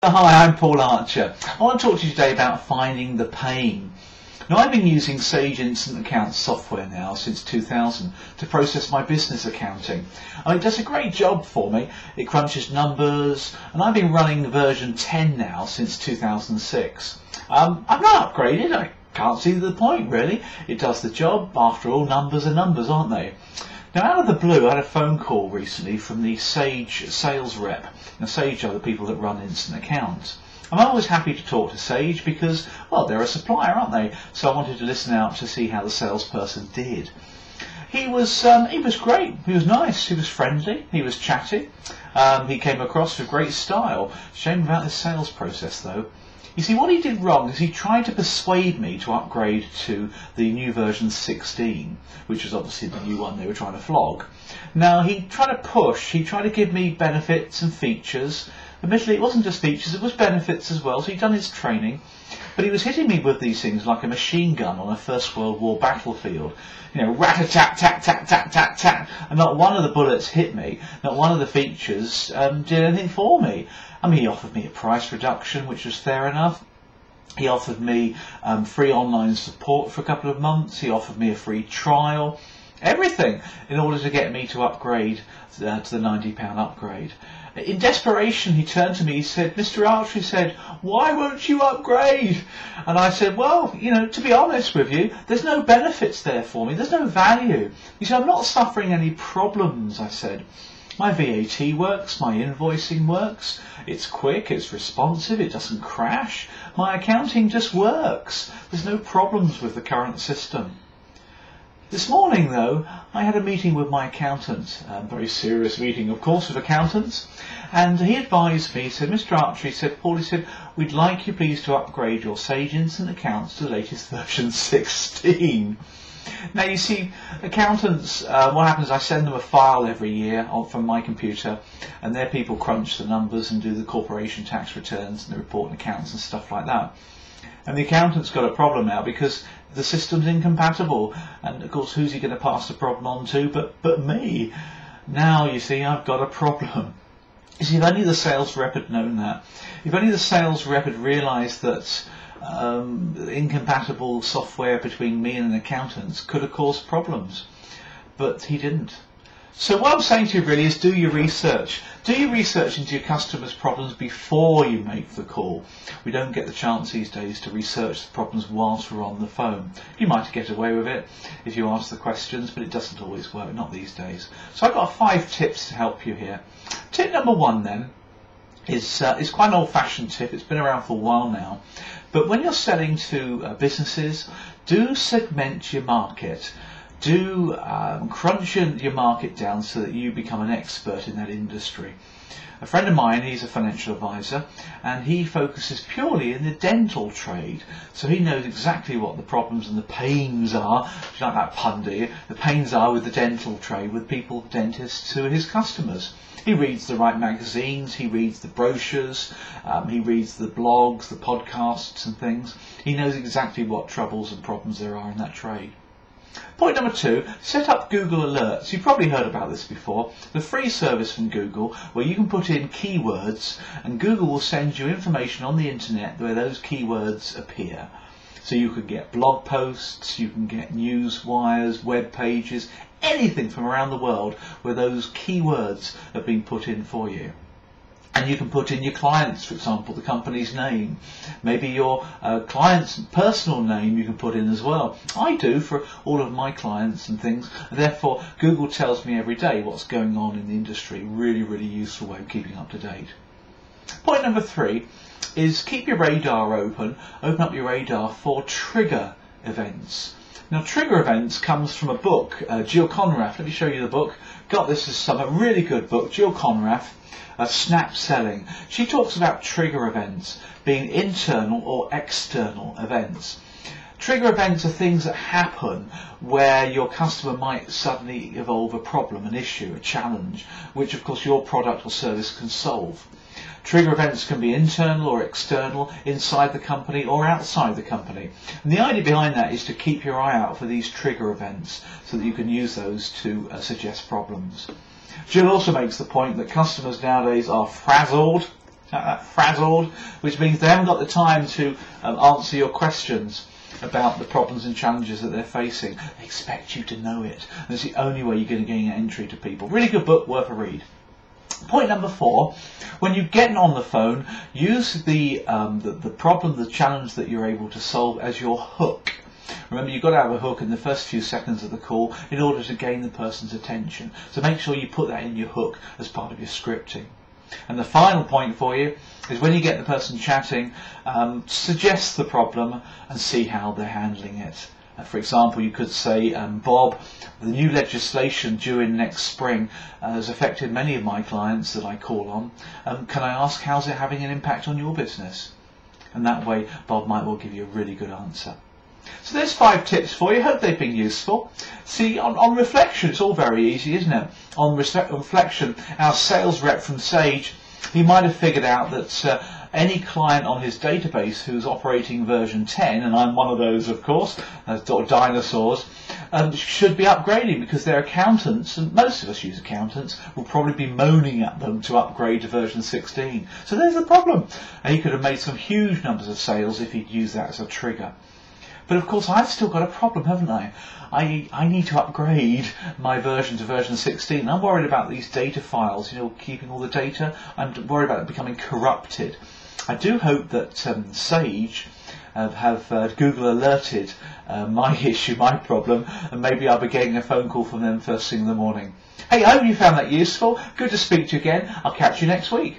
Hi, I'm Paul Archer. I want to talk to you today about finding the pain. Now, I've been using Sage Instant Accounts software now since 2000 to process my business accounting. It does a great job for me. It crunches numbers, and I've been running version 10 now since 2006. I've not upgraded. I can't see the point really. It does the job. After all, numbers are numbers, aren't they? Now, out of the blue, I had a phone call recently from the Sage sales rep. Now, Sage are the people that run Instant Accounts. I'm always happy to talk to Sage because, well, they're a supplier, aren't they? So I wanted to listen out to see how the salesperson did. He was great. He was nice. He was friendly. He was chatty. He came across with great style. Shame about this sales process, though. You see, what he did wrong is he tried to persuade me to upgrade to the new version 16, which was obviously the new one they were trying to flog. Now, he tried to give me benefits and features. Admittedly, it wasn't just features, it was benefits as well, so he'd done his training. But he was hitting me with these things like a machine gun on a First World War battlefield. You know, rat-a-tat-tat-tat-tat-tat-tat, and not one of the bullets hit me, not one of the features did anything for me. I mean, he offered me a price reduction, which was fair enough. He offered me free online support for a couple of months. He offered me a free trial. Everything in order to get me to upgrade to the £90 upgrade. In desperation, he turned to me, he said, "Mr. Archer," he said, "why won't you upgrade?" And I said, "Well, you know, to be honest with you, there's no benefits there for me. There's no value. You see, I'm not suffering any problems," I said. "My VAT works, my invoicing works, it's quick, it's responsive, it doesn't crash. My accounting just works. There's no problems with the current system." This morning, though, I had a meeting with my accountant, a very serious meeting, of course, with accountants, and he advised me, he said, "Mr. Archer," he said, "Paul," he said, "we'd like you please to upgrade your Sage Instant Accounts to the latest version 16. Now, you see, accountants, what happens is I send them a file every year from my computer, and their people crunch the numbers and do the corporation tax returns and the report and accounts and stuff like that. And the accountant's got a problem now because the system's incompatible, and of course, who's he going to pass the problem on to but me? Now, you see, I've got a problem. You see, if only the sales rep had known that, if only the sales rep had realised that incompatible software between me and an accountant could have caused problems, but he didn't. So what I'm saying to you really is do your research. Do your research into your customers' problems before you make the call. We don't get the chance these days to research the problems whilst we're on the phone. You might get away with it if you ask the questions, but it doesn't always work, not these days. So I've got 5 tips to help you here. Tip number 1 then is quite an old-fashioned tip. It's been around for a while now. But when you're selling to businesses, do segment your market. Do crunch your market down so that you become an expert in that industry. A friend of mine, he's a financial advisor, and he focuses purely in the dental trade. So he knows exactly what the problems and the pains are. If you like that pun, do you? The pains are with the dental trade, with people, dentists who are his customers. He reads the right magazines, he reads the brochures, he reads the blogs, the podcasts and things. He knows exactly what troubles and problems there are in that trade. Point number 2, set up Google Alerts. You've probably heard about this before. The free service from Google where you can put in keywords and Google will send you information on the internet where those keywords appear. So you can get blog posts, you can get news wires, web pages, anything from around the world where those keywords have been put in for you. And you can put in your clients, for example, the company's name. Maybe your client's personal name you can put in as well. I do for all of my clients and things. And therefore, Google tells me every day what's going on in the industry. Really, really useful way of keeping up to date. Point number 3 is keep your radar open. Open up your radar for trigger events. Now, trigger events comes from a book, Jill Conrath. Let me show you the book. Got this as a really good book, Jill Conrath. Snap selling. She talks about trigger events being internal or external events. Trigger events are things that happen where your customer might suddenly evolve a problem, an issue, a challenge, which of course your product or service can solve. Trigger events can be internal or external, inside the company or outside the company. And the idea behind that is to keep your eye out for these trigger events so that you can use those to suggest problems. Jill also makes the point that customers nowadays are frazzled, frazzled, which means they haven't got the time to answer your questions about the problems and challenges that they're facing. They expect you to know it. And it's the only way you're going to gain entry to people. Really good book, worth a read. Point number 4, when you get on the phone, use the problem, the challenge that you're able to solve as your hook. Remember, you've got to have a hook in the first few seconds of the call in order to gain the person's attention. So make sure you put that in your hook as part of your scripting. And the final point for you is when you get the person chatting, suggest the problem and see how they're handling it. For example, you could say, Bob, the new legislation due in next spring has affected many of my clients that I call on. Can I ask, how's it having an impact on your business? And that way Bob might well give you a really good answer. So there's 5 tips for you. Hope they've been useful. See, on reflection, it's all very easy, isn't it? On reflection, our sales rep from Sage, he might have figured out that any client on his database who's operating version 10, and I'm one of those, of course, as dinosaurs, should be upgrading, because their accountants, and most of us use accountants, will probably be moaning at them to upgrade to version 16. So there's the problem. And he could have made some huge numbers of sales if he'd used that as a trigger. But of course I've still got a problem, haven't I? I need to upgrade my version to version 16. I'm worried about these data files, keeping all the data. I'm worried about it becoming corrupted. I do hope that Sage have Google alerted my issue, my problem, and maybe I'll be getting a phone call from them first thing in the morning. Hey, I hope you found that useful. Good to speak to you again. I'll catch you next week.